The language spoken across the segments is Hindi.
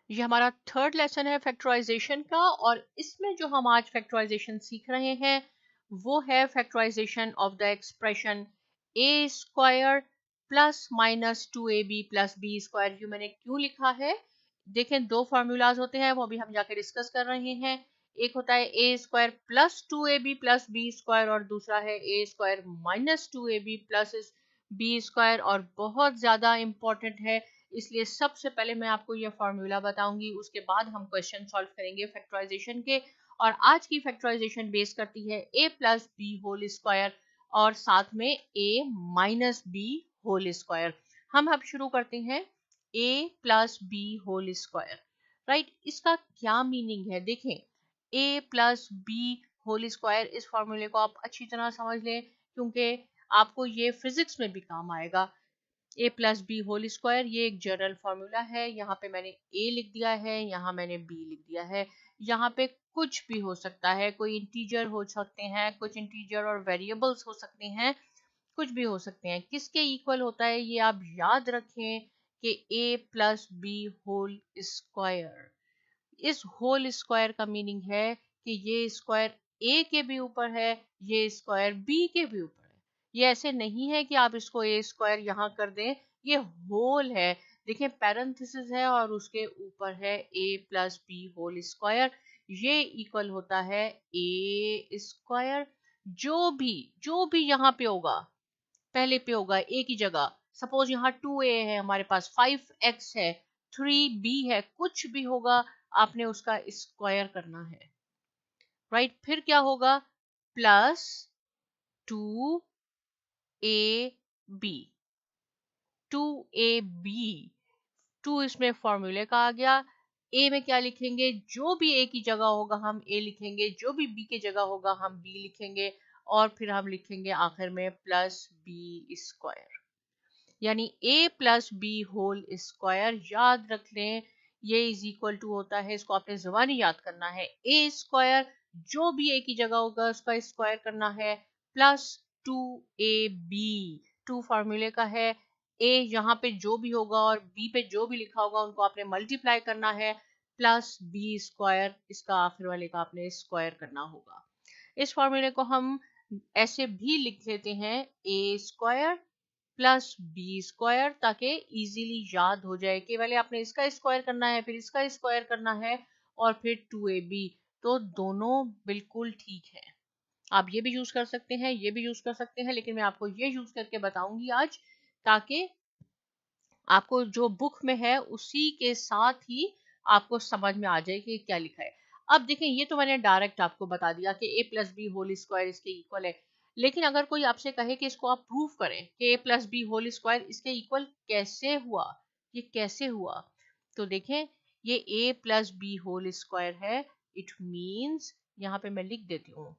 ये हमारा थर्ड लेसन है फैक्टराइजेशन का, और इसमें जो हम आज फैक्टराइजेशन सीख रहे हैं वो है factorisation of the expression a square plus minus 2ab plus b square. ये मैंने क्यों लिखा है, देखें दो फार्मूलाज होते हैं, वो अभी हम जाके डिस्कस कर रहे हैं। एक होता है a square plus 2ab plus b square, और दूसरा है a square minus 2ab plus b square. और बहुत ज्यादा इंपॉर्टेंट है, इसलिए सबसे पहले मैं आपको ये फॉर्मूला बताऊंगी, उसके बाद हम क्वेश्चन सॉल्व करेंगे फैक्टराइजेशन के। और आज की फैक्टराइजेशन बेस करती है a plus b whole square और साथ में a minus b whole square. हम अब शुरू करते हैं a plus b whole square. Right, इसका क्या मीनिंग है देखें, a plus b whole square, इस फॉर्मूले को आप अच्छी तरह समझ लें क्योंकि आपको ये फिजिक्स में भी काम आएगा। ए प्लस बी होल स्क्वायर ये एक जनरल फार्मूला है, यहाँ पे मैंने ए लिख दिया है, यहाँ मैंने बी लिख दिया है। यहाँ पे कुछ भी हो सकता है, कोई इंटीजर हो सकते हैं, कुछ इंटीजर और वेरिएबल्स हो सकते हैं, कुछ भी हो सकते हैं। किसके इक्वल होता है ये आप याद रखें कि ए प्लस बी होल स्क्वायर। इस होल स्क्वायर का मीनिंग है कि ये स्क्वायर ए के भी ऊपर है, ये स्क्वायर बी के भी ऊपर है। ये ऐसे नहीं है कि आप इसको ए स्क्वायर यहाँ कर दें, ये होल है। देखिए पैरेंथेसिस है और उसके ऊपर है ए प्लस बी होल स्क्वायर, ये इक्वल होता है ए स्क्वायर। जो भी यहाँ पे होगा, पहले पे होगा ए की जगह, सपोज यहाँ 2a है, हमारे पास 5x है, 3b है, कुछ भी होगा आपने उसका स्क्वायर करना है। राइट, फिर क्या होगा, प्लस 2ab, 2ab, 2 इसमें फॉर्मूले का आ गया। ए में क्या लिखेंगे, जो भी ए की जगह होगा हम ए लिखेंगे, जो भी बी की जगह होगा हम बी लिखेंगे, और फिर हम लिखेंगे आखिर में प्लस बी स्क्वायर, यानी a plus b whole square. याद रख लें ये इज इक्वल टू होता है, इसको आपने जुबानी याद करना है, a स्क्वायर जो भी a की जगह होगा उसका स्क्वायर करना है, प्लस 2ab, 2 फार्मूले का है, a यहाँ पे जो भी होगा और b पे जो भी लिखा होगा उनको आपने मल्टीप्लाई करना है, प्लस बी स्क्वायर, इसका आखिर वाले का आपने स्क्वायर करना होगा। इस फॉर्मूले को हम ऐसे भी लिख लेते हैं a square plus b square, ताकि इजीली याद हो जाए कि पहले आपने इसका स्क्वायर करना है, फिर इसका स्क्वायर करना है, और फिर 2ab। तो दोनों बिल्कुल ठीक है, आप ये भी यूज कर सकते हैं, ये भी यूज कर सकते हैं, लेकिन मैं आपको ये यूज करके बताऊंगी आज, ताकि आपको जो बुक में है उसी के साथ ही आपको समझ में आ जाए कि क्या लिखा है। अब देखें, ये तो मैंने डायरेक्ट आपको बता दिया कि ए प्लस बी होल स्क्वायर इसके इक्वल है, लेकिन अगर कोई आपसे कहे कि इसको आप प्रूव करें कि ए प्लस बी होल स्क्वायर इसके इक्वल कैसे हुआ, ये कैसे हुआ, तो देखें ये ए प्लस बी होल स्क्वायर है, इट मीन्स, यहाँ पे मैं लिख देती हूँ,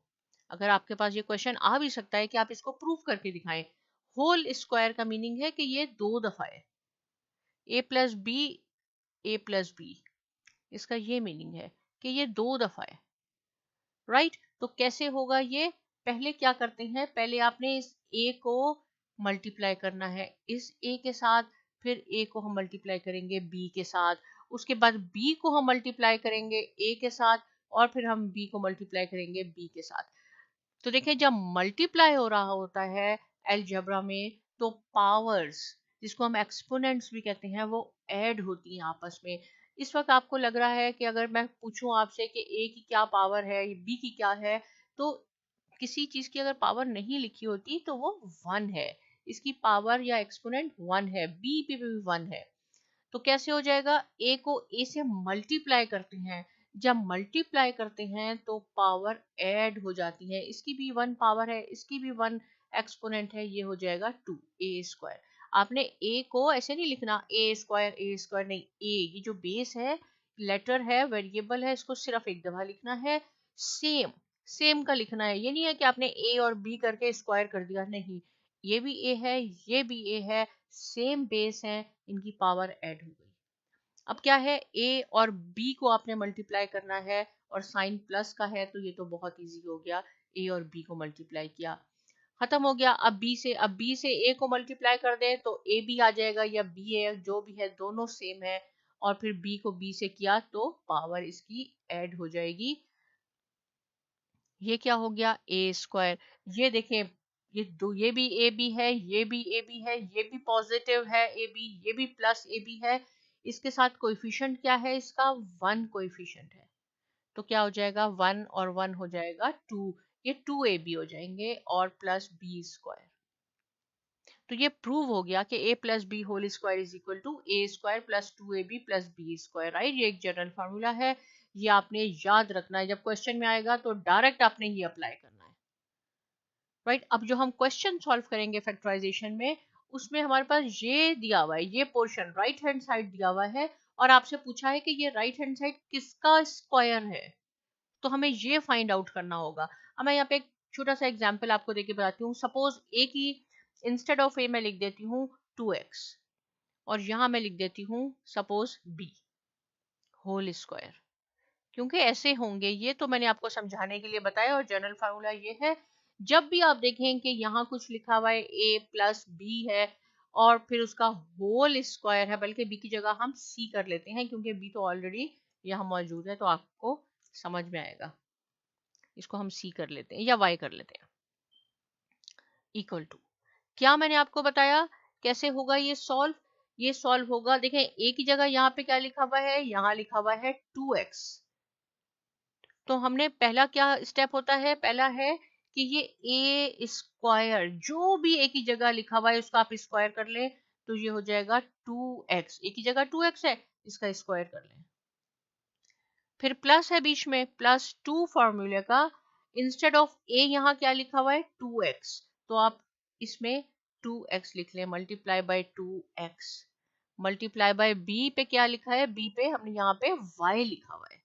अगर आपके पास ये क्वेश्चन आ भी सकता है कि आप इसको प्रूव करके दिखाएं। होल स्क्वायर का मीनिंग है कि ये 2 दफा है, ए प्लस बी, ए प्लस बी, इसका ये मीनिंग है कि ये 2 दफा है। राइट, तो कैसे होगा ये, पहले क्या करते हैं, पहले आपने इस ए को मल्टीप्लाई करना है इस ए के साथ, फिर ए को हम मल्टीप्लाई करेंगे बी के साथ, उसके बाद बी को हम मल्टीप्लाई करेंगे ए के साथ, और फिर हम बी को मल्टीप्लाई करेंगे बी के साथ। तो देखिए जब मल्टीप्लाई हो रहा होता है अलजेब्रा में, तो पावर्स, जिसको हम एक्सपोनेंट्स भी कहते हैं, वो ऐड होती हैं आपस में। इस वक्त आपको लग रहा है कि अगर मैं पूछूं आपसे कि ए की क्या पावर है, बी की क्या है, तो किसी चीज की अगर पावर नहीं लिखी होती तो वो 1 है, इसकी पावर या एक्सपोनेंट 1 है, बी पे भी 1 है। तो कैसे हो जाएगा, ए को ए से मल्टीप्लाई करते हैं, जब मल्टीप्लाई करते हैं तो पावर ऐड हो जाती है, इसकी भी 1 पावर है, इसकी भी 1 एक्सपोनेंट है, ये हो जाएगा 2 ए स्क्वायर। आपने ए को ऐसे नहीं लिखना ए स्क्वायर नहीं, ए ये जो बेस है, लेटर है, वेरिएबल है, इसको सिर्फ एक दफा लिखना है, सेम सेम का लिखना है। ये नहीं है कि आपने ए और बी करके स्क्वायर कर दिया, नहीं, ये भी ए है, ये भी ए है, सेम बेस है, इनकी पावर ऐड हो गई। अब क्या है, ए और बी को आपने मल्टीप्लाई करना है, और साइन प्लस का है तो ये तो बहुत इजी हो गया, ए और बी को मल्टीप्लाई किया, खत्म हो गया। अब बी से ए को मल्टीप्लाई कर दें तो ए बी आ जाएगा, या बी ए जो भी है दोनों सेम है, और फिर b को b से किया तो पावर इसकी ऐड हो जाएगी। ये क्या हो गया a स्क्वायर। ये देखें ये दो, ये भी ए बी है, ये भी ए बी है, ये भी पॉजिटिव है ए बी, ये भी प्लस ए बी है। इसके साथ कोएफिशिएंट क्या है इसका 1 कोएफिशिएंट है। तो क्या हो जाएगा 1 और 1 हो जाएगा 2। ये 2 ए बी हो जाएंगे और प्लस बी स्क्वायर। तो ये प्रूव हो गया कि a plus b whole square is equal to a square plus 2ab plus b square, right. ये एक जनरल फार्मूला है, ये आपने याद रखना है। जब क्वेश्चन में आएगा तो डायरेक्ट आपने ये अप्लाई करना है, राइट। अब जो हम क्वेश्चन सॉल्व करेंगे फैक्टराइजेशन में, उसमें हमारे पास ये दिया हुआ है, ये पोर्शन राइट हैंड साइड दिया हुआ है और आपसे पूछा है कि ये राइट हैंड साइड किसका स्क्वायर है, तो हमें ये फाइंड आउट करना होगा। अब मैं यहाँ पे एक छोटा सा एग्जांपल आपको देके बताती हूँ। सपोज ए की इंस्टेड ऑफ ए मैं लिख देती हूँ 2x और यहाँ मैं लिख देती हूँ सपोज b होल स्क्वायर, क्योंकि ऐसे होंगे। ये तो मैंने आपको समझाने के लिए बताया और जनरल फार्मूला ये है। जब भी आप देखें कि यहाँ कुछ लिखा हुआ है a प्लस बी है और फिर उसका होल स्क्वायर है, बल्कि b की जगह हम c कर लेते हैं क्योंकि b तो ऑलरेडी यहाँ मौजूद है, तो आपको समझ में आएगा। इसको हम c कर लेते हैं या y कर लेते हैं। इक्वल टू क्या मैंने आपको बताया कैसे होगा ये सॉल्व। ये सॉल्व होगा, देखें a की जगह यहाँ पे क्या लिखा हुआ है, यहाँ लिखा हुआ है 2x। तो हमने पहला क्या स्टेप होता है, पहला है कि ये ए स्क्वायर, जो भी ए की जगह लिखा हुआ है उसका आप स्क्वायर कर लें, तो ये हो जाएगा 2x। ए की जगह 2x है, इसका स्क्वायर कर लें। फिर प्लस है बीच में, प्लस 2 फॉर्मूले का इंस्टेड ऑफ ए यहाँ क्या लिखा हुआ है 2x, तो आप इसमें 2x लिख लें multiply by 2x। Multiply by b पे क्या लिखा है, b पे हमने यहाँ पे y लिखा हुआ है।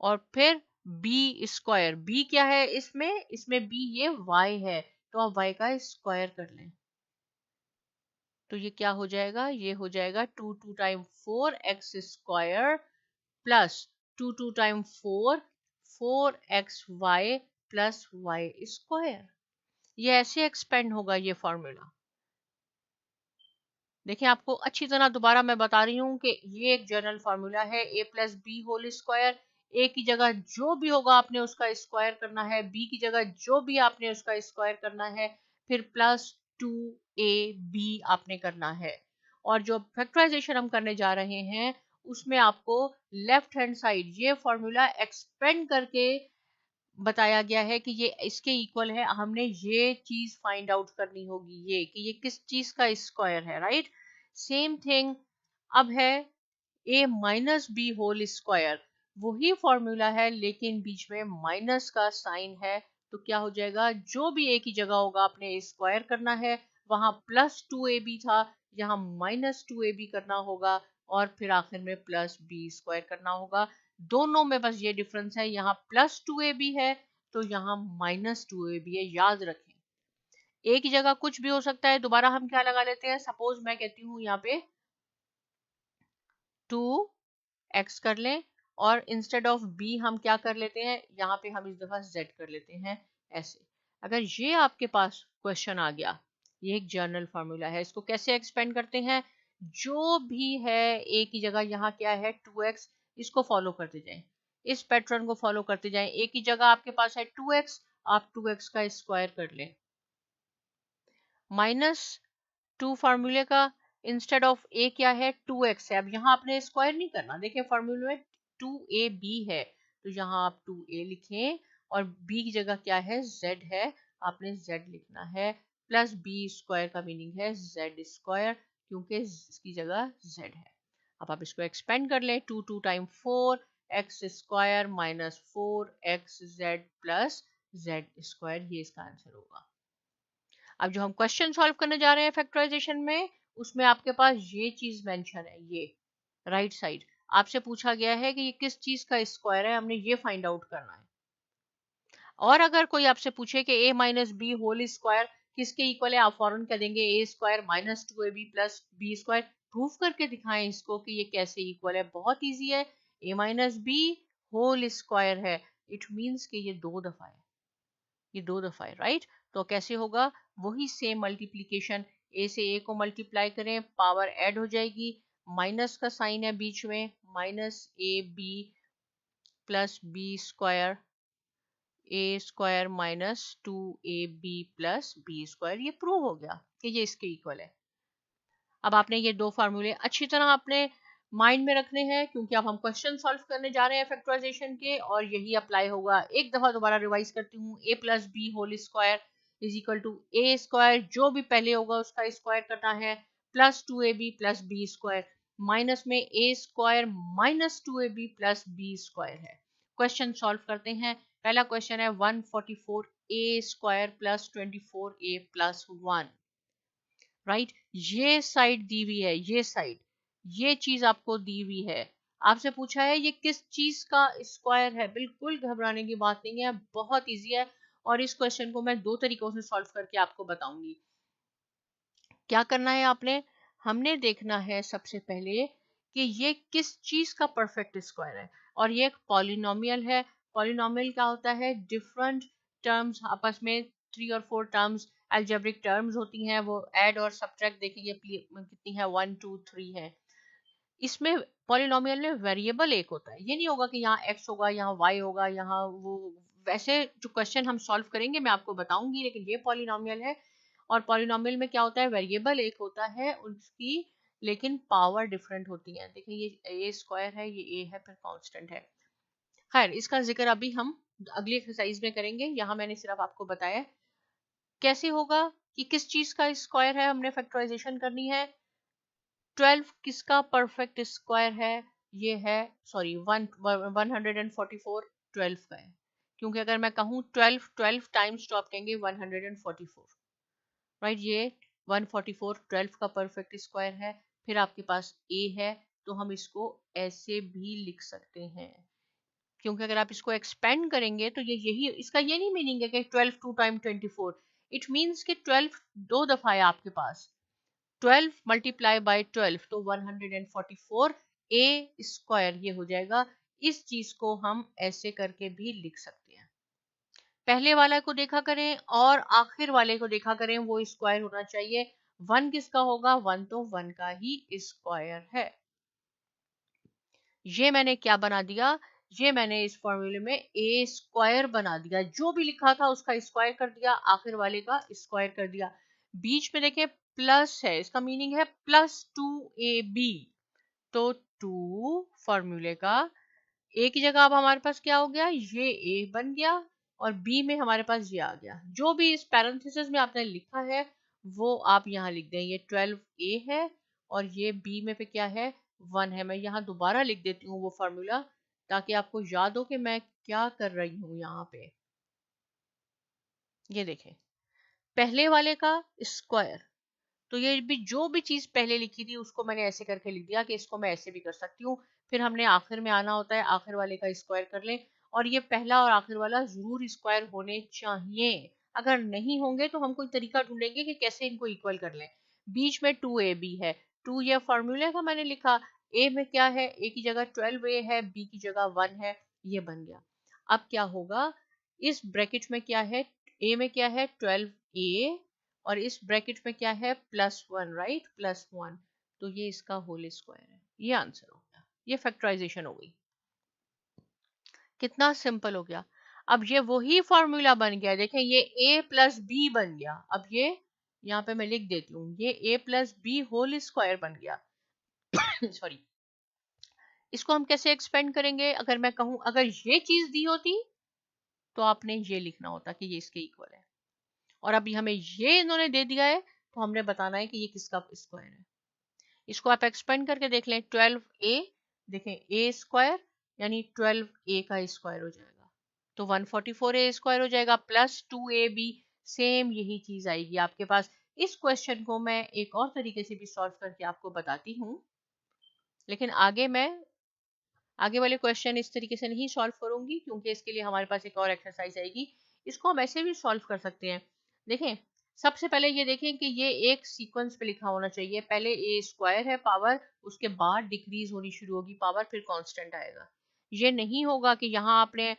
और फिर b स्क्वायर, b क्या है इसमें b ये y है, तो आप y का स्क्वायर कर लें। तो ये क्या हो जाएगा, ये हो जाएगा 2 time 4x square plus 2 time 4x y plus y square. ये ऐसे एक्सपेंड होगा ये फॉर्मूला। देखिए आपको अच्छी तरह दोबारा मैं बता रही हूँ कि ये एक जनरल फार्मूला है, a plus b whole square. A की जगह जो भी होगा आपने उसका स्क्वायर करना है, बी की जगह जो भी आपने उसका स्क्वायर करना है, फिर प्लस 2ab आपने करना है। और जो फैक्टराइजेशन हम करने जा रहे हैं उसमें आपको लेफ्ट हैंड साइड ये फॉर्मूला एक्सपेंड करके बताया गया है कि ये इसके इक्वल है। हमने ये चीज फाइंड आउट करनी होगी, ये कि ये किस चीज का स्क्वायर है, राइट। सेम थिंग अब है a minus b whole square, वही फॉर्मूला है लेकिन बीच में माइनस का साइन है। तो क्या हो जाएगा, जो भी a की जगह होगा आपने स्क्वायर करना है, वहां प्लस 2ab था, यहाँ माइनस 2ab करना होगा और फिर आखिर में प्लस b स्क्वायर करना होगा। दोनों में बस ये डिफरेंस है, यहाँ प्लस 2ab है तो यहाँ माइनस 2ab है, याद रखें। a की जगह कुछ भी हो सकता है। दोबारा हम क्या लगा लेते हैं, सपोज मैं कहती हूँ यहाँ पे 2x कर लें और इंस्टेड ऑफ b हम क्या कर लेते हैं, यहाँ पे हम इस दफा z कर लेते हैं ऐसे। अगर ये आपके पास क्वेश्चन आ गया, ये एक जनरल फार्मूला है, इसको कैसे एक्सपेंड करते हैं, जो भी है a की जगह यहाँ क्या है 2x, इसको फॉलो करते जाएं, इस पैटर्न को फॉलो करते जाएं। a की जगह आपके पास है 2x, आप 2x का स्क्वायर कर लें। माइनस 2 फार्मूले का इंस्टेड ऑफ a क्या है 2x है, अब यहाँ आपने स्क्वायर नहीं करना। देखिए फार्मूले में 2ab है, तो यहाँ आप 2a लिखें और b की जगह क्या है z है, आपने z लिखना है। प्लस b स्क्वायर का मीनिंग है z स्क्वायर, क्योंकि इसकी जगह z है। अब आप इसको एक्सपेंड कर लें, 2 time 4x square minus 4xz plus z square, ये इसका आंसर होगा। अब जो हम क्वेश्चन सॉल्व करने जा रहे हैं फैक्टराइजेशन में, उसमें आपके पास ये चीज मेंशन है, ये राइट साइड आपसे पूछा गया है कि ये किस चीज का स्क्वायर है, हमने ये फाइंड आउट करना है। और अगर कोई आपसे पूछे कि a minus b whole square किसके इक्वल है, आप फौरन कह देंगे a square minus 2ab plus b square. Proof करके दिखाएं इसको कि ये कैसे इक्वल है, बहुत ईजी है। a minus b whole square है, इट मीन्स कि ये 2 दफा है, ये 2 दफा है, राइट। तो कैसे होगा, वही सेम मल्टीप्लीकेशन, a से a को मल्टीप्लाई करें, पावर ऐड हो जाएगी, माइनस का साइन है बीच में, minus a b plus b square, a square minus 2ab plus b square, ये प्रूव हो गया कि ये इसके इक्वल है। अब आपने ये दो फार्मूले अच्छी तरह अपने माइंड में रखने हैं, क्योंकि अब हम क्वेश्चन सॉल्व करने जा रहे हैं फैक्टराइजेशन के, और यही अप्लाई होगा। एक दफा दोबारा रिवाइज करती हूँ, a plus b whole square is equal to a square, जो भी पहले होगा उसका स्क्वायर करना है, plus 2ab plus b square, minus में a square minus 2ab plus b square है। क्वेश्चन सॉल्व करते हैं। पहला क्वेश्चन है 144 a square plus 24a plus 1, right. ये साइड दी हुई है, ये साइड, ये चीज आपको दी हुई है। आपसे पूछा है ये किस चीज का स्क्वायर है। बिल्कुल घबराने की बात नहीं है, बहुत इजी है, और इस क्वेश्चन को मैं दो तरीकों से सॉल्व करके आपको बताऊंगी। क्या करना है आपने, हमने देखना है सबसे पहले कि ये किस चीज का परफेक्ट स्क्वायर है, और ये एक पॉलिनोमियल है। पॉलिनोमियल क्या होता है, डिफरेंट टर्म्स आपस में, 3 और 4 टर्म्स अलजेब्रिक टर्म्स होती हैं, वो ऐड और सब्ट्रैक्ट देखेंगे कितनी है, 1 2 3 है। इसमें पॉलिनोमियल में वेरिएबल एक होता है, ये नहीं होगा कि यहाँ x होगा, यहाँ y होगा, यहाँ वो, वैसे जो क्वेश्चन हम सॉल्व करेंगे मैं आपको बताऊंगी, लेकिन ये पॉलिनोमियल है। और पॉलिनोमियल में क्या होता है, वेरिएबल एक होता है उसकी, लेकिन पावर डिफरेंट होती है। देखिए ये a स्क्वायर है, ये a है, फिर कांस्टेंट है। खैर इसका जिक्र अभी हम अगली एक्सरसाइज में करेंगे, यहाँ मैंने सिर्फ आपको बताया कैसे होगा कि किस चीज का स्क्वायर है, हमने फैक्टराइजेशन करनी है। 12 किसका परफेक्ट स्क्वायर है, ये है, सॉरी 144 12 का है, क्योंकि अगर मैं कहूँ 12 टाइम्स तो आप कहेंगे 144, राइट। ये 144 12 का परफेक्ट स्क्वायर है। फिर आपके पास a है, तो हम इसको ऐसे भी लिख सकते हैं, क्योंकि अगर आप इसको एक्सपेंड करेंगे तो ये यही, इसका ये नहीं मीनिंग है कि 12 2 टाइम 24, इट मीन्स कि 12 दो दफा है आपके पास, 12 मल्टीप्लाई बाय 12 तो 144 ए स्क्वायर ये हो जाएगा। इस चीज को हम ऐसे करके भी लिख सकते हैं। पहले वाला को देखा करें और आखिर वाले को देखा करें, वो स्क्वायर होना चाहिए। 1 किसका होगा, 1 तो 1 का ही स्क्वायर है। ये मैंने क्या बना दिया, ये मैंने इस फॉर्मूले में ए स्क्वायर बना दिया, जो भी लिखा था उसका स्क्वायर कर दिया, आखिर वाले का स्क्वायर कर दिया। बीच में देखें प्लस है, इसका मीनिंग है प्लस 2ab, तो 2 फॉर्मूले का ए की जगह अब हमारे पास क्या हो गया, ये ए बन गया, और बी में हमारे पास ये आ गया। जो भी इस पैरेंथेसिस में आपने लिखा है वो आप यहाँ लिख दें, ये 12a है, और ये बी में पे क्या है, 1 है। मैं यहाँ दोबारा लिख देती हूँ वो फार्मूला, ताकि आपको याद हो कि मैं क्या कर रही हूँ यहाँ पे। ये देखें, पहले वाले का स्क्वायर, तो ये भी जो भी चीज पहले लिखी थी उसको मैंने ऐसे करके लिख दिया कि इसको मैं ऐसे भी कर सकती हूँ। फिर हमने आखिर में आना होता है, आखिर वाले का स्क्वायर कर लें, और ये पहला और आखिर वाला जरूर स्क्वायर होने चाहिए। अगर नहीं होंगे तो हम कोई तरीका ढूंढेंगे कि कैसे इनको इक्वल कर लें। बीच में 2ab है, 2 ये फॉर्मूले का मैंने लिखा, a में क्या है, a की जगह 12a है, b की जगह 1 है, ये बन गया। अब क्या होगा, इस ब्रैकेट में क्या है, a में क्या है 12a, और इस ब्रैकेट में क्या है +1, राइट, +1, तो ये इसका होल स्क्वायर है। ये आंसर हो गया, ये फैक्टराइजेशन हो गई। कितना सिंपल हो गया। अब ये वही फॉर्मूला बन गया, देखें ये a प्लस बी बन गया। अब ये यहाँ पे मैं लिख देती हूँ, ये a plus b whole square बन गया। सॉरी, इसको हम कैसे एक्सपेंड करेंगे, अगर मैं कहूँ अगर ये चीज दी होती तो आपने ये लिखना होता कि ये इसके इक्वल है, और अभी हमें ये इन्होंने दे दिया है तो हमने बताना है कि ये किसका स्क्वायर है। इसको आप एक्सपेंड करके देख लें, 12a, देखें a स्क्वायर यानी 12a का स्क्वायर हो जाएगा, तो 144a स्क्वायर हो जाएगा, प्लस 2ab, सेम यही चीज आएगी आपके पास। इस क्वेश्चन को मैं एक और तरीके से भी सॉल्व करके आपको बताती हूँ, लेकिन आगे वाले क्वेश्चन इस तरीके से नहीं सॉल्व करूंगी, क्योंकि इसके लिए हमारे पास एक और एक्सरसाइज आएगी। इसको हम ऐसे भी सॉल्व कर सकते हैं। देखें, सबसे पहले ये देखें कि ये एक सीक्वेंस पे लिखा होना चाहिए, पहले ए स्क्वायर है पावर, उसके बाद डिक्रीज होनी शुरू होगी पावर, फिर कांस्टेंट आएगा। ये नहीं होगा कि यहाँ आपने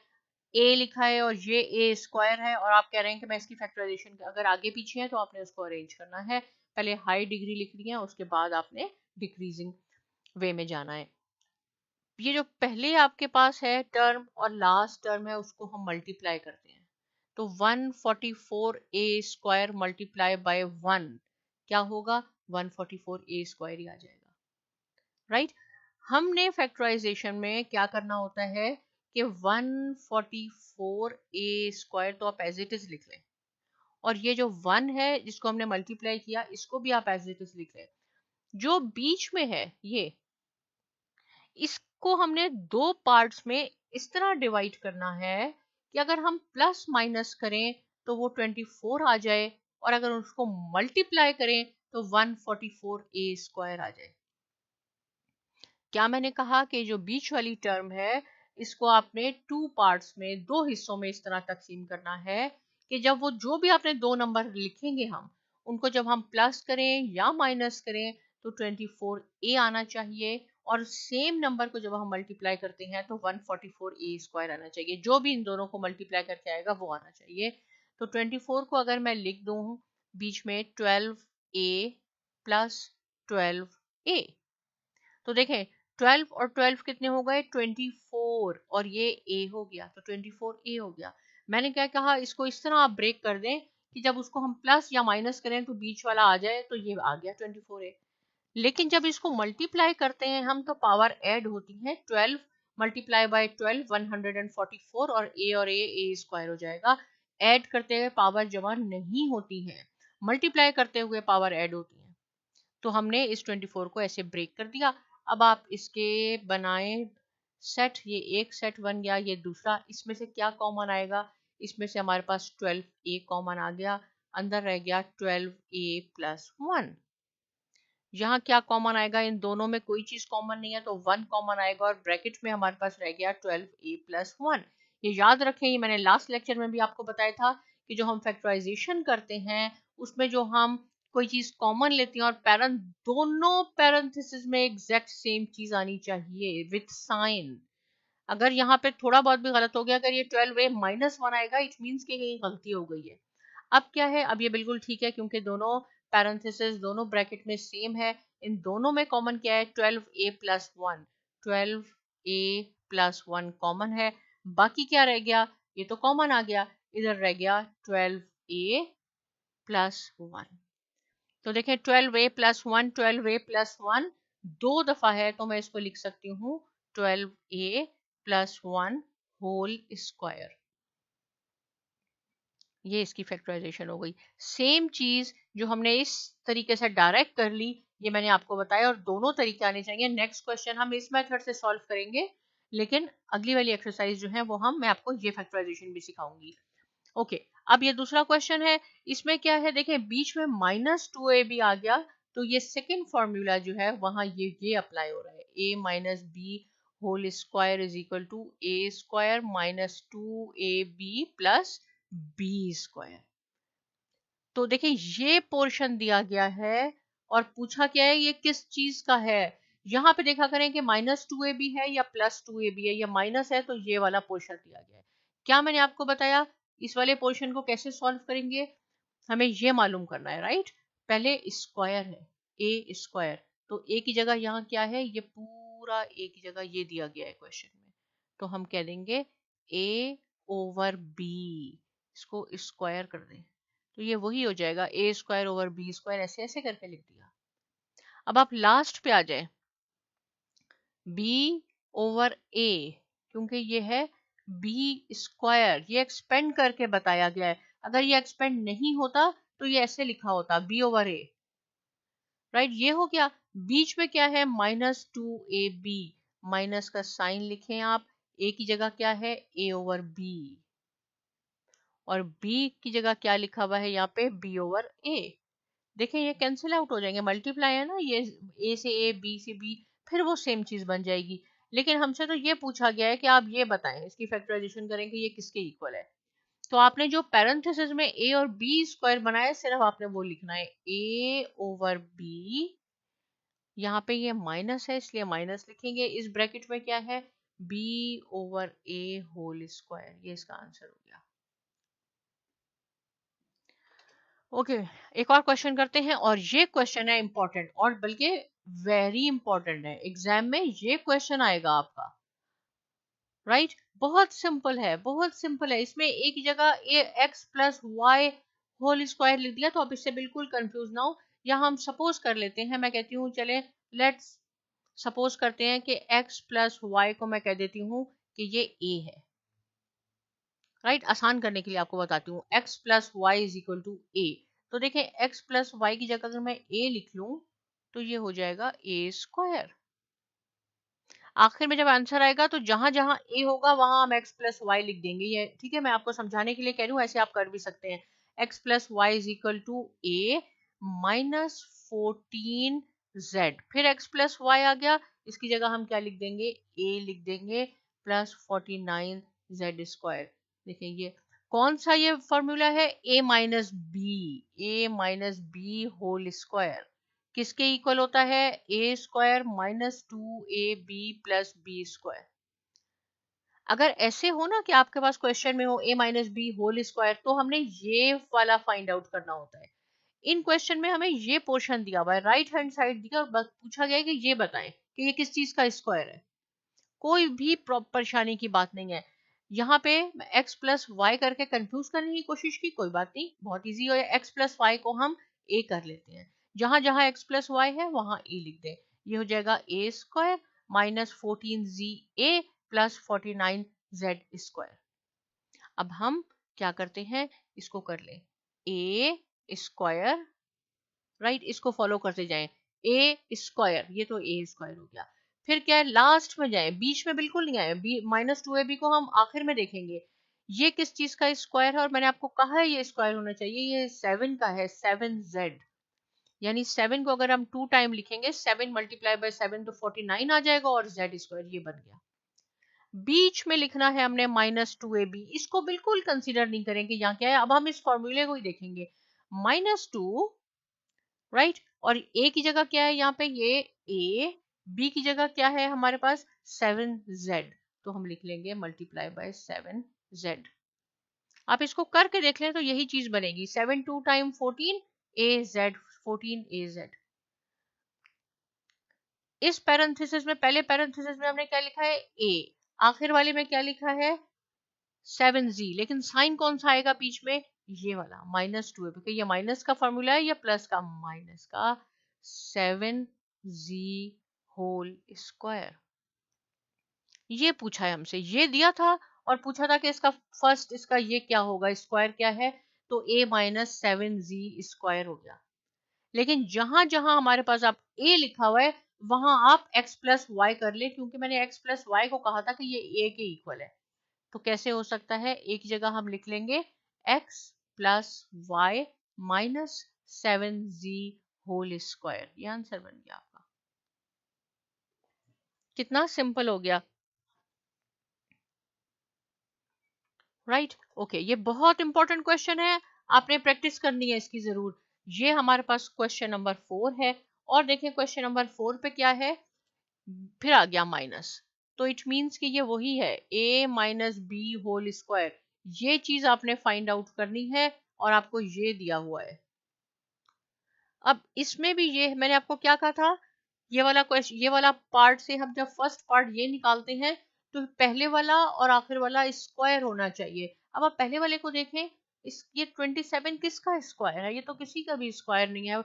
ए लिखा है और ये ए स्क्वायर है और आप कह रहे हैं कि मैं इसकी फैक्टराइजेशन, अगर आगे पीछे है तो आपने उसको अरेंज करना है, पहले हाई डिग्री लिखनी है, उसके बाद आपने डिक्रीजिंग। वे में जाना है। ये जो पहले आपके पास है टर्म और लास्ट टर्म है उसको हम मल्टीप्लाई करते हैं, तो 144a² मल्टीप्लाई बाय 1 क्या होगा, 144a² ही आ जाएगा, राइट। हमने फैक्टराइजेशन में क्या करना होता है कि 144a² तो आप एज इट इज लिख लें, और ये जो 1 है जिसको हमने मल्टीप्लाई किया इसको भी आप एज इट इज लिख लें। जो बीच में है ये, इसको हमने दो पार्ट्स में इस तरह डिवाइड करना है कि अगर हम प्लस माइनस करें तो वो 24 आ जाए, और अगर उसको मल्टीप्लाई करें तो 144a² आ जाए। क्या मैंने कहा कि जो बीच वाली टर्म है इसको आपने टू पार्ट्स में, दो हिस्सों में इस तरह तकसीम करना है कि जब वो जो भी आपने दो नंबर लिखेंगे हम उनको जब हम प्लस करें या माइनस करें तो 24a आना चाहिए, और सेम नंबर को जब हम मल्टीप्लाई करते हैं तो 144a² आना चाहिए। जो भी इन दोनों को मल्टीप्लाई करके आएगा वो आना चाहिए। तो 24 को अगर मैं लिख दूं बीच में 12a प्लस 12a, तो देखें 12 और 12 कितने हो गए 24, और ये a हो गया तो 24a हो गया। मैंने क्या कहा, इसको इस तरह आप ब्रेक कर दें कि जब उसको हम प्लस या माइनस करें तो बीच वाला आ जाए, तो ये आ गया 24a। लेकिन जब इसको मल्टीप्लाई करते हैं हम तो पावर ऐड होती है, 12 मल्टीप्लाई बाय 12 144, और a हो जाएगा। ऐड करते हुए पावर जमा नहीं होती है, मल्टीप्लाई करते हुए पावर ऐड होती है। तो हमने इस 24 को ऐसे ब्रेक कर दिया। अब आप इसके बनाएं सेट, ये एक सेट बन गया, ये दूसरा, इसमें से क्या कॉमन आएगा, इसमें से हमारे पास 12a कॉमन आ गया, अंदर रह गया 12a प्लस 1। यहाँ क्या कॉमन आएगा, इन दोनों में कोई चीज कॉमन नहीं है तो 1 कॉमन आएगा, और ब्रैकेट में हमारे पास रह गया 12a प्लस 1। ये याद रखें, ये मैंने लास्ट लेक्चर में भी आपको बताया था कि जो हम फैक्टराइजेशन करते हैं उसमें जो हम कोई चीज कॉमन लेते हैं और दोनों पैरेंथेसिस में एग्जैक्ट सेम चीज आनी चाहिए विथ साइन। अगर यहाँ पे थोड़ा बहुत भी गलत हो गया, अगर ये 12a माइनस 1 आएगा इट मीन्स कि कहीं गलती हो गई है। अब क्या है, अब ये बिल्कुल ठीक है क्योंकि दोनों पैरेंथेसिस दोनों ब्रैकेट में सेम है। इन दोनों में कॉमन क्या है, 12a plus 1, 12a plus 1 common है। बाकी क्या रह गया, ये तो कॉमन आ गया, इधर रह गया 12a प्लस 1। तो देखें 12a प्लस 1, 12a प्लस 1 दो दफा है तो मैं इसको लिख सकती हूँ 12a प्लस 1 होल स्क्वायर। ये इसकी फैक्टराइजेशन हो गई। सेम चीज जो हमने इस तरीके से डायरेक्ट कर ली ये मैंने आपको बताया, और दोनों तरीके आने चाहिए। नेक्स्ट क्वेश्चन हम इस मेथड से सॉल्व करेंगे, लेकिन अगली वाली एक्सरसाइज जो है वो मैं आपको ये फैक्टराइजेशन भी सिखाऊंगी। ओके, अब ये दूसरा क्वेश्चन है, इसमें क्या है देखें बीच में -2ab आ गया, तो ये सेकेंड फॉर्मूला जो है वहां ये अप्लाई हो रहा है, a minus b whole square is equal to a² minus 2ab plus b²। तो देखिए ये पोर्शन दिया गया है और पूछा क्या है ये किस चीज का है। यहाँ पे देखा करें कि -2ab है या +2ab है, या माइनस है तो ये वाला पोर्शन दिया गया है। क्या मैंने आपको बताया, इस वाले पोर्शन को कैसे सॉल्व करेंगे, हमें ये मालूम करना है, राइट। पहले स्क्वायर है a², तो a की जगह यहाँ क्या है, ये पूरा a की जगह ये दिया गया है क्वेश्चन में, तो हम कह देंगे a/b, इसको स्क्वायर कर दें तो ये वही हो जाएगा a²/b², ऐसे ऐसे करके लिख दिया। अब आप लास्ट पे आ जाए b/a, क्योंकि ये है b², ये एक्सपेंड करके बताया गया है। अगर ये एक्सपेंड नहीं होता तो ये ऐसे लिखा होता b/a, राइट। ये हो गया। बीच में क्या है -2ab, माइनस का साइन लिखें आप, a की जगह क्या है a/b, और b की जगह क्या लिखा हुआ है यहाँ पे b/a। देखें ये कैंसिल आउट हो जाएंगे, मल्टीप्लाई है ना, ये a से a b से b, फिर वो सेम चीज बन जाएगी। लेकिन हमसे तो ये पूछा गया है कि आप ये बताएं इसकी फैक्टराइजेशन करें कि ये किसके इक्वल है। तो आपने जो पैरेंथेसिस में a और b² बनाया सिर्फ आपने वो लिखना है a/b, यहाँ पे ये माइनस है इसलिए माइनस लिखेंगे, इस ब्रैकेट में क्या है b/a होल स्क्वायर, ये इसका आंसर हो गया। ओके, एक और क्वेश्चन करते हैं, और ये क्वेश्चन है इंपॉर्टेंट, और बल्कि वेरी इंपॉर्टेंट है, एग्जाम में ये क्वेश्चन आएगा आपका। राइट, बहुत सिंपल है, बहुत सिंपल है। इसमें एक जगह a x plus y whole square लिख दिया, तो आप इससे बिल्कुल कंफ्यूज ना हो। या हम सपोज कर लेते हैं, मैं कहती हूँ चले लेट्स सपोज करते हैं कि x प्लस वाई को मैं कह देती हूँ कि ये a है। राइट, आसान करने के लिए आपको बताती हूँ, x plus y is equal to a. तो देखें, x प्लस वाई की जगह अगर मैं a लिख लूं तो ये हो जाएगा a स्क्वायर। आखिर में जब आंसर आएगा तो जहां जहां a होगा वहां हम x प्लस वाई लिख देंगे। ये ठीक है, मैं आपको समझाने के लिए कह रही हूँ, ऐसे आप कर भी सकते हैं। x plus y is equal to a minus 14z, फिर x प्लस वाई आ गया, इसकी जगह हम क्या लिख देंगे, a लिख देंगे प्लस 49z स्क्वायर। देखिए ये कौन सा ये फॉर्मूला है, a minus b whole square किसके इक्वल होता है, a square minus 2ab plus b square. अगर ऐसे हो ना कि आपके पास क्वेश्चन में हो a minus b whole square, तो हमने ये वाला फाइंड आउट करना होता है। इन क्वेश्चन में हमें ये पोर्शन दिया हुआ है, राइट हैंड साइड दिया, और बस पूछा गया है कि ये बताएं कि ये किस चीज का स्क्वायर है। कोई भी परेशानी की बात नहीं है। यहाँ पे x प्लस वाई करके कंफ्यूज करने की कोशिश की, कोई बात नहीं, बहुत इजी है। x प्लस वाई को हम a कर लेते हैं, जहां जहां x प्लस वाई है वहां a लिख दें। ये हो जाएगा a square minus 14z a plus 49z square. अब हम क्या करते हैं, इसको कर लें a स्क्वायर, राइट, इसको फॉलो करते जाएं, ए स्क्वायर, ये तो ए स्क्वायर हो गया। फिर क्या है, लास्ट में जाए, बीच में बिल्कुल नहीं आए, बी माइनस 2ab को हम आखिर में देखेंगे। ये किस चीज का स्क्वायर है, और मैंने आपको कहा है ये स्क्वायर होना चाहिए, ये 7 का है, 7z। यानी 7 को अगर हम 2 टाइम लिखेंगे, 7 मल्टीप्लाई बाय 7 तो 49 आ जाएगा, और z स्क्वायर ये बन गया। बीच में लिखना है हमने -2ab, इसको बिल्कुल कंसीडर नहीं करेंगे, यहाँ क्या है, अब हम इस फॉर्मूले को ही देखेंगे। -2, राइट, और a की जगह क्या है, यहाँ पे ये a, b की जगह क्या है हमारे पास 7z, तो हम लिख लेंगे मल्टीप्लाई बाय 7z। आप इसको करके देख लें तो यही चीज बनेगी, 7 2 टाइम 14 az, 14az। इस पैरेंथेसिस में, पहले पैरेंथेसिस में हमने क्या लिखा है, a, आखिर वाले में क्या लिखा है 7z, लेकिन साइन कौन सा आएगा बीच में, ये वाला -2 है, क्योंकि ये माइनस का फॉर्मूला है या प्लस का, माइनस का 7z होल स्क्वायर। ये पूछा है हमसे, ये दिया था, और पूछा था कि इसका फर्स्ट, इसका ये क्या होगा, स्क्वायर क्या है, तो a माइनस 7z स्क्वायर हो गया। लेकिन जहां जहां हमारे पास आप a लिखा हुआ है वहां आप x प्लस वाई कर ले, क्योंकि मैंने x प्लस वाई को कहा था कि ये a के इक्वल है। तो कैसे हो सकता है, एक जगह हम लिख लेंगे x plus y minus 7z whole square, ये आंसर बन गया आपका। कितना सिंपल हो गया, राइट। ओके, ये बहुत इंपॉर्टेंट क्वेश्चन है, आपने प्रैक्टिस करनी है इसकी जरूर। ये हमारे पास क्वेश्चन नंबर 4 है, और देखें क्वेश्चन नंबर 4 पे क्या है, फिर आ गया माइनस, तो इट मींस कि ये वही है a minus b whole square. ये चीज आपने फाइंड आउट करनी है, और आपको ये दिया हुआ है। अब इसमें भी ये मैंने आपको क्या कहा था, ये वाला क्वेश्चन, ये वाला पार्ट से हम जब फर्स्ट पार्ट ये निकालते हैं तो पहले वाला और आखिर वाला स्क्वायर होना चाहिए। अब आप पहले वाले को देखें, इस ये 27 किसका स्क्वायर है, ये तो किसी का भी स्क्वायर नहीं है।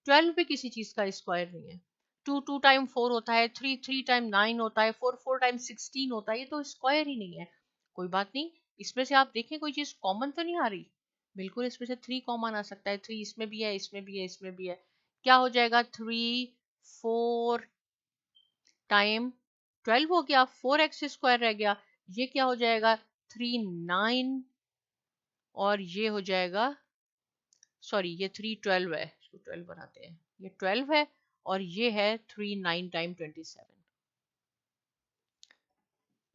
12 भी किसी चीज का स्क्वायर नहीं है। 2 2 टाइम 4 होता है, 3 3 टाइम 9 होता है, 4 4 टाइम 16 होता है, ये तो स्क्वायर ही नहीं है। कोई बात नहीं, इसमें से आप देखें कोई चीज कॉमन तो नहीं आ रही, बिल्कुल इसमें से 3 कॉमन आ सकता है, 3 इसमें भी है, इसमें भी है, इसमें भी है। क्या हो जाएगा, 3 4 टाइम 12 हो गया, 4x स्क्वायर रह गया। ये क्या हो जाएगा, 3 9, और ये हो जाएगा, सॉरी ये 3 12 है, इसको 12 बनाते हैं, ये 12 है, और ये है 3 9 टाइम 27।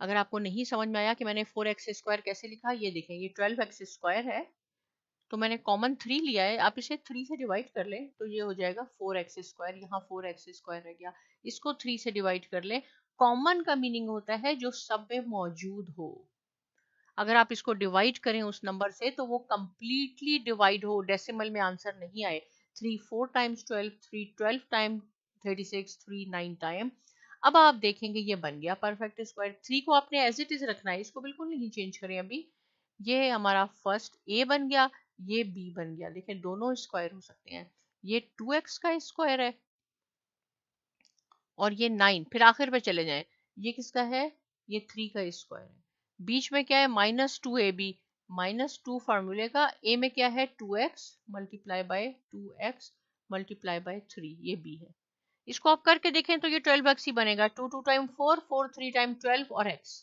अगर आपको नहीं समझ में आया कि मैंने 4x स्क्वायर कैसे लिखा, ये देखें, ये 12x स्क्वायर है, तो मैंने कॉमन 3 लिया है, आप इसे 3 से डिवाइड कर लें तो ये हो जाएगा 4x स्क्वायर, यहाँ 4x स्क्वायर रह गया, इसको 3 से डिवाइड कर लें। कॉमन का मीनिंग होता है जो सब में मौजूद हो। अगर आप इसको डिवाइड करें उस नंबर से तो वो कंप्लीटली डिवाइड हो, डेसिमल में आंसर नहीं आए। 3 4 टाइम्स 12, 3 12 टाइम 36, 3 9 टाइम। अब आप देखेंगे ये बन गया परफेक्ट स्क्वायर। 3 को आपने एज इट इज रखना है, इसको बिल्कुल नहीं चेंज करें अभी। ये हमारा फर्स्ट ए बन गया, ये बी बन गया। देखिए दोनों स्क्वायर हो सकते हैं। ये 2x का स्क्वायर है और ये 9। फिर आखिर पे चले जाएं, ये किसका है? ये 3 का स्क्वायर है। बीच में क्या है? -2ab। -2 फार्मूले का, a में क्या है? 2x multiply by 2x multiply by 3, ये b है। इसको आप करके देखें तो ये 12x ही बनेगा। 2 2 टाइम 4, 4 3 टाइम 12 और x।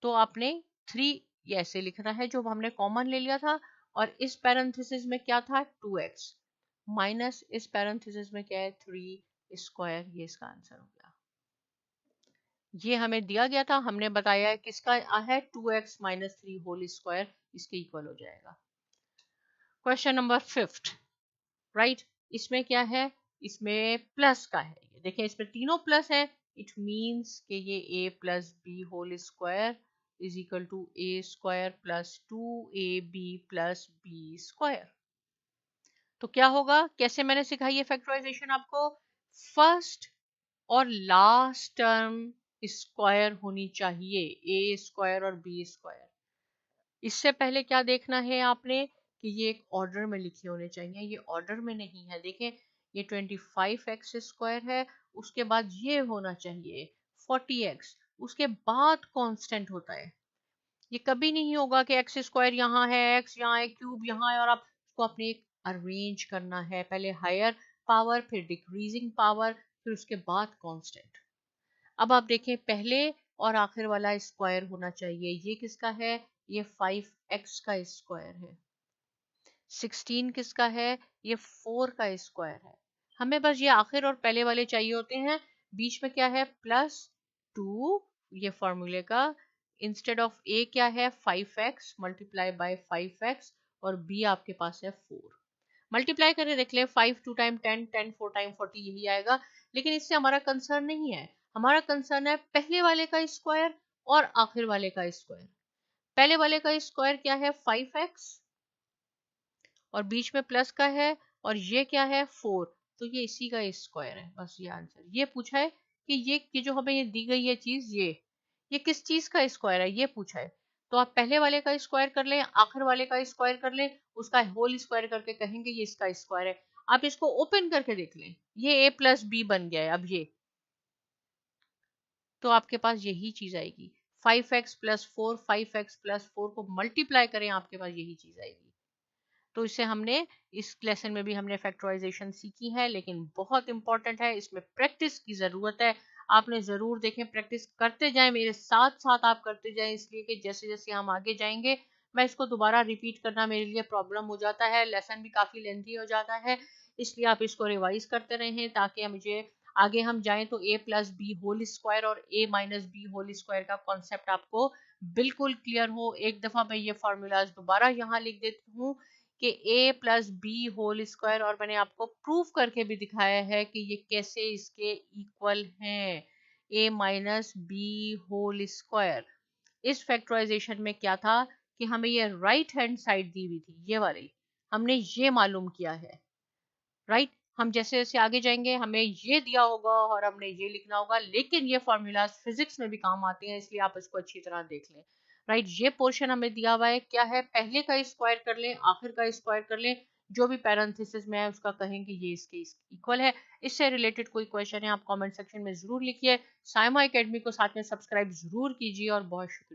तो आपने 3 ये ऐसे लिखना है जो हमने कॉमन ले लिया था, और इस पैरेंथेसिस में क्या था? 2x माइनस इस पैरेंथेसिस में क्या है? 3 स्क्वायर। ये इसका आंसर हो गया। ये हमें दिया गया था, हमने बताया है किसका है? 2x माइनस 3 होल स्क्वायर, इसके इक्वल हो जाएगा। Question number 5, right. इसमें क्या है? इसमें प्लस का है। ये देखिए इसमें तीनों प्लस है। इट मींस कि ये a plus b whole square is equal to a square plus 2ab plus b square. तो क्या होगा? कैसे मैंने सिखाई है फैक्टराइजेशन आपको? फर्स्ट और लास्ट टर्म स्क्वायर होनी चाहिए, ए स्क्वायर और बी स्क्वायर। इससे पहले क्या देखना है आपने कि ये एक ऑर्डर में लिखे होने चाहिए। ये ऑर्डर में नहीं है। देखें ये 25x स्क्वायर है, उसके बाद ये होना चाहिए 40x, उसके बाद कांस्टेंट होता है। ये कभी नहीं होगा कि एक्स स्क्वायर यहाँ है, एक्स यहाँ है, क्यूब यहाँ है और आप उसको अपने अरेंज करना है। पहले हायर पावर, फिर डिक्रीजिंग पावर, फिर उसके बाद कांस्टेंट। अब आप देखें पहले और आखिर वाला स्क्वायर होना चाहिए। ये किसका है? ये 5x का स्क्वायर है। 16 किसका है? ये 4 का स्क्वायर है। हमें बस ये आखिर और पहले वाले चाहिए होते हैं। बीच में क्या है? +2, ये फॉर्मूले का। इंस्टेड ऑफ a क्या है? 5x मल्टीप्लाई बाय 5x, और b आपके पास है 4। मल्टीप्लाई करके देख लें, 5 2 टाइम 10, 10 4 टाइम 40, यही आएगा। लेकिन इससे हमारा कंसर्न नहीं है। हमारा कंसर्न है पहले वाले का स्क्वायर और आखिर वाले का स्क्वायर। पहले वाले का स्क्वायर क्या है? 5x, और बीच में प्लस का है, और ये क्या है? 4। तो ये इसी का स्क्वायर है। बस ये आंसर। ये पूछा है कि ये जो हमें ये दी गई है चीज, ये किस चीज का स्क्वायर है, ये पूछा है। तो आप पहले वाले का स्क्वायर कर लें, आखिर वाले का स्क्वायर कर लें, उसका होल स्क्वायर करके कहेंगे ये इसका स्क्वायर है। आप इसको ओपन करके देख लें, ये a प्लस बी बन गया है। अब ये तो आपके पास यही चीज आएगी। 5x प्लस 4, 5x प्लस 4 को मल्टीप्लाई करें, आपके पास यही चीज आएगी। तो इससे हमने इस लेसन में भी हमने फैक्टराइजेशन सीखी है, लेकिन बहुत इंपॉर्टेंट है, इसमें प्रैक्टिस की ज़रूरत है। आपने ज़रूर देखें, प्रैक्टिस करते जाएं, मेरे साथ साथ आप करते जाएं, इसलिए कि जैसे जैसे हम आगे जाएंगे मैं इसको दोबारा रिपीट करना मेरे लिए प्रॉब्लम हो जाता है, लेसन भी काफ़ी लेंथी हो जाता है। इसलिए आप इसको रिवाइज करते रहें ताकि मुझे आगे हम जाएं तो a plus b whole square और a minus b whole square का कॉन्सेप्ट आपको बिल्कुल क्लियर हो। एक दफ़ा मैं ये फार्मूलाज दोबारा यहाँ लिख देती हूँ कि a plus b whole square, और मैंने आपको प्रूफ करके भी दिखाया है कि ये कैसे इसके इक्वल हैं। a minus b whole square. इस फैक्टराइजेशन में क्या था कि हमें ये राइट हैंड साइड दी हुई थी, ये वाली हमने ये मालूम किया है, राइट। हम जैसे जैसे आगे जाएंगे हमें ये दिया होगा और हमने ये लिखना होगा, लेकिन ये फॉर्मूलाज फिजिक्स में भी काम आते हैं, इसलिए आप इसको अच्छी तरह देख लें, राइट। ये पोर्शन हमें दिया हुआ है, क्या है? पहले का स्क्वायर कर लें, आखिर का स्क्वायर कर लें, जो भी पैरेंथेसिस में है उसका कहेंगे ये इसके इक्वल है। इससे रिलेटेड कोई क्वेश्चन है आप कमेंट सेक्शन में जरूर लिखिए। साइमा एकेडमी को साथ में सब्सक्राइब जरूर कीजिए, और बहुत शुक्रिया।